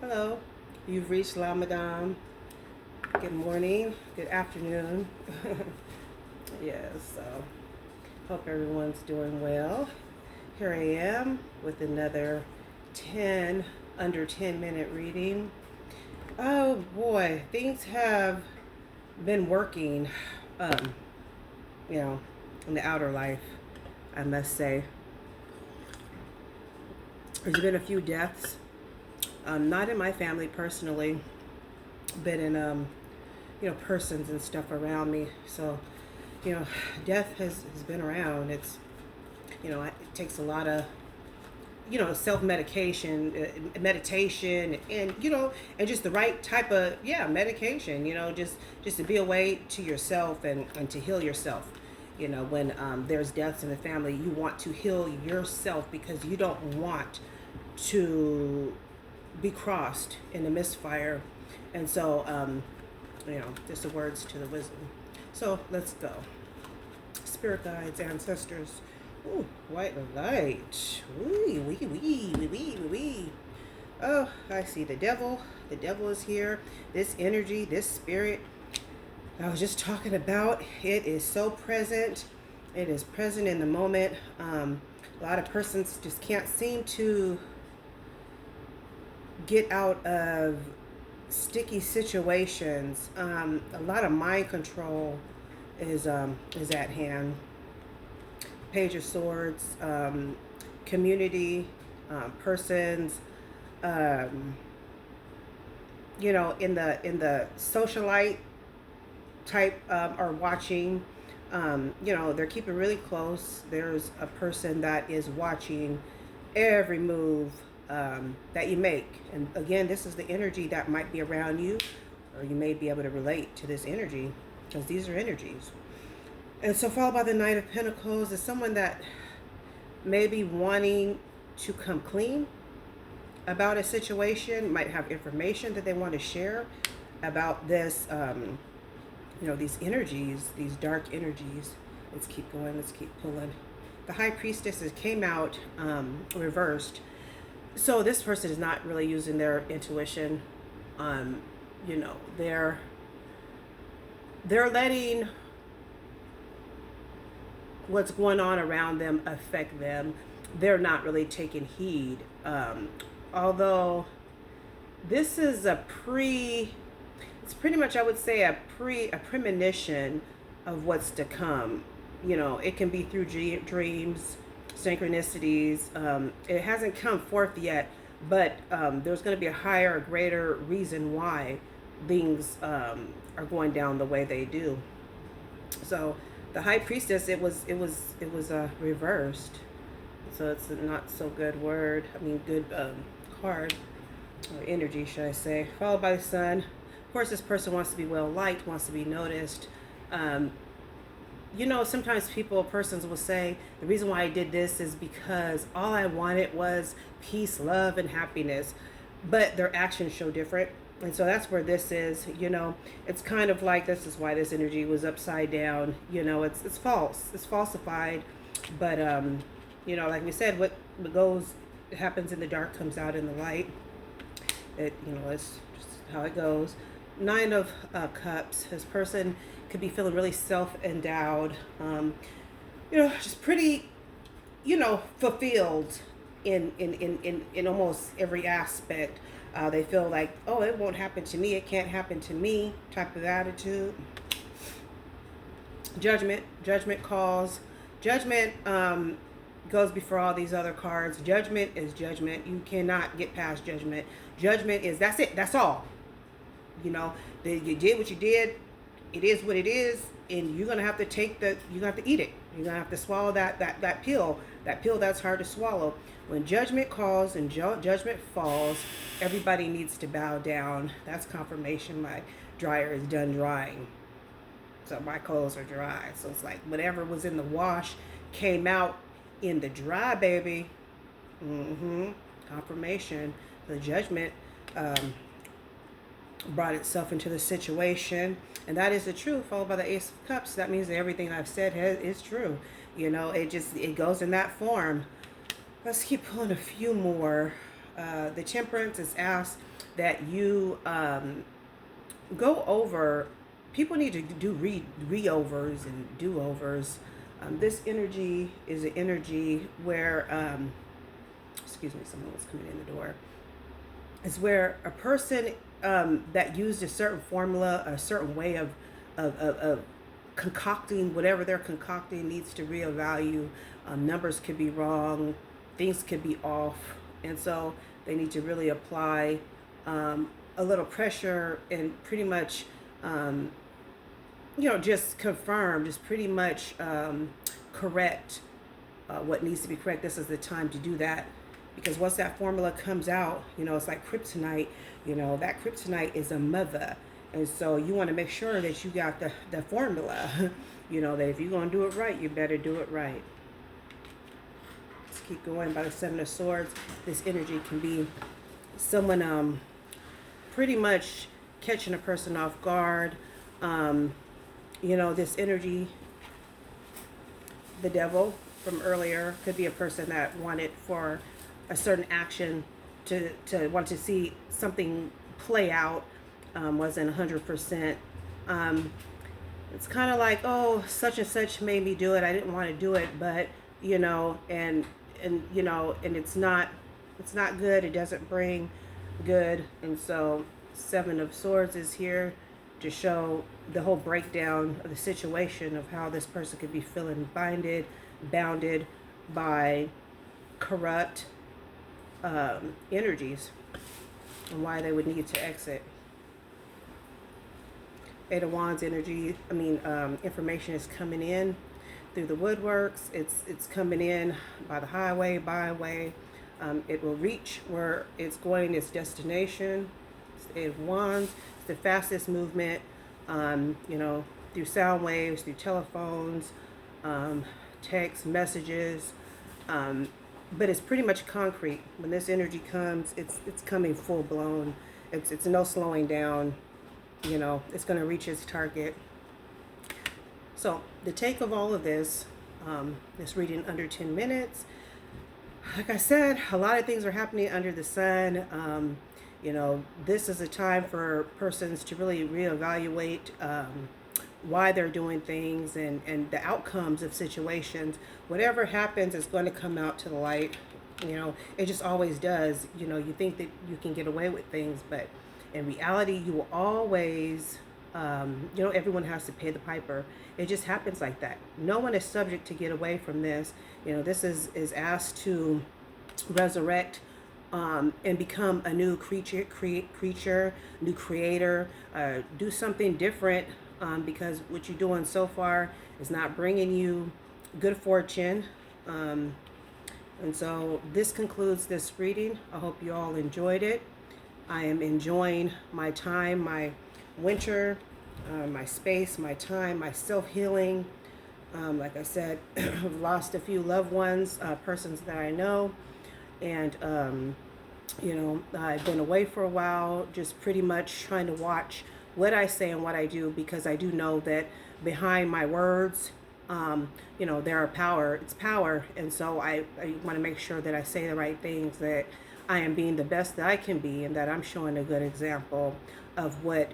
Hello, you've reached La Madame. Good morning, good afternoon. Yes, so hope everyone's doing well. Here I am with another 10 under 10-minute reading. Oh boy, things have been working, um, you know, in the outer life, I must say. There's been a few deaths, not in my family personally, but in persons and stuff around me. So, death has been around. It's, it takes a lot of, self-medication, meditation, and just the right type of, medication, just to be away to yourself and to heal yourself. When there's deaths in the family, you want to heal yourself because you don't want to be crossed in a misfire. And so, just the words to the wisdom. So let's go. Spirit guides, ancestors. Ooh, white light. Wee, wee, wee, wee, wee, wee. Oh, I see the devil. The devil is here. This energy, this spirit I was just talking about, it is so present. It is present in the moment. A lot of persons just can't seem to get out of sticky situations. A lot of mind control is at hand. Page of Swords, community, persons, in the socialite type are watching. They're keeping really close. There's a person that is watching every move that you make. And again, this is the energy that might be around you, or you may be able to relate to this energy because these are energies. And so followed by the Knight of Pentacles is someone that may be wanting to come clean about a situation, might have information that they want to share about this, these energies, these dark energies. Let's keep going, let's keep pulling. The High Priestess came out reversed. So this person is not really using their intuition. They're letting what's going on around them affect them. They're not really taking heed. Although this is it's pretty much, I would say, a premonition of what's to come. It can be through dreams, synchronicities. It hasn't come forth yet, but there's going to be a higher, a greater reason why things are going down the way they do. So the High Priestess, it was reversed. So it's a not so good word. I mean, good card or energy, should I say? Followed by the Sun. Of course, this person wants to be well liked, wants to be noticed. Sometimes persons will say, the reason why I did this is because all I wanted was peace, love, and happiness. But their actions show different. And so that's where this is, it's kind of like, this is why this energy was upside down. It's false, it's falsified. But, like we said, what happens in the dark comes out in the light. It's just how it goes. Nine of Cups. This person could be feeling really self-endowed, just pretty, fulfilled in almost every aspect. They feel like, oh, it won't happen to me, it can't happen to me type of attitude. Judgment calls. Judgment goes before all these other cards. Judgment is judgment. You cannot get past judgment. Judgment is, that's it, that's all. You did what you did. It is what it is, and you're gonna have to you're gonna have to eat it. You're gonna have to swallow that pill. That pill that's hard to swallow. When judgment calls and judgment falls, everybody needs to bow down. That's confirmation my dryer is done drying. So my clothes are dry. So it's like whatever was in the wash came out in the dry, baby. Confirmation. The judgment brought itself into the situation, and that is the truth, followed by the Ace of Cups. That means that everything I've said is true. It goes in that form. Let's keep pulling a few more. The Temperance is asked, that you go over. People need to do re-overs and do-overs. This energy is an energy where, excuse me, someone was coming in the door. It's where a person that used a certain formula, a certain way of concocting whatever they're concocting needs to reevaluate. Numbers could be wrong, things could be off, and so they need to really apply a little pressure and pretty much, just confirm, just pretty much correct what needs to be correct. This is the time to do that, because once that formula comes out, it's like kryptonite. That kryptonite is a mother, and so you want to make sure that you got the formula. That if you're going to do it right, you better do it right. Let's keep going. By the Seven of Swords, this energy can be someone pretty much catching a person off guard. This energy, the devil from earlier, could be a person that wanted for a certain action to want to see something play out, wasn't 100%. It's kind of like, oh, such and such made me do it. I didn't want to do it, but and it's not good. It doesn't bring good. And so Seven of Swords is here to show the whole breakdown of the situation of how this person could be feeling bounded by corrupt energies, and why they would need to exit. Eight of Wands energy, information is coming in through the woodworks. It's coming in by the highway, byway. It will reach where it's going, its destination. It's the Eight of Wands. It's the fastest movement, through sound waves, through telephones, text messages, but it's pretty much concrete. When this energy comes, it's coming full blown. It's no slowing down. It's going to reach its target. So the take of all of this reading under 10 minutes. Like I said, a lot of things are happening under the sun. This is a time for persons to really reevaluate why they're doing things and the outcomes of situations. Whatever happens is going to come out to the light. It just always does. You think that you can get away with things, but in reality, you will always, everyone has to pay the piper. It just happens like that. No one is subject to get away from this. This is asked to resurrect and become a new creature, new creator, do something different, because what you're doing so far is not bringing you good fortune. And so this concludes this reading. I hope you all enjoyed it. I am enjoying my time, my winter, my space, my time, my self-healing. Like I said, I've lost a few loved ones, persons that I know. And, I've been away for a while, just pretty much trying to watch what I say and what I do, because I do know that behind my words, there are power. It's power. And so I want to make sure that I say the right things, that I am being the best that I can be, and that I'm showing a good example of what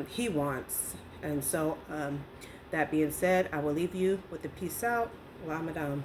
he wants. And so that being said, I will leave you with the peace out. Ramadan.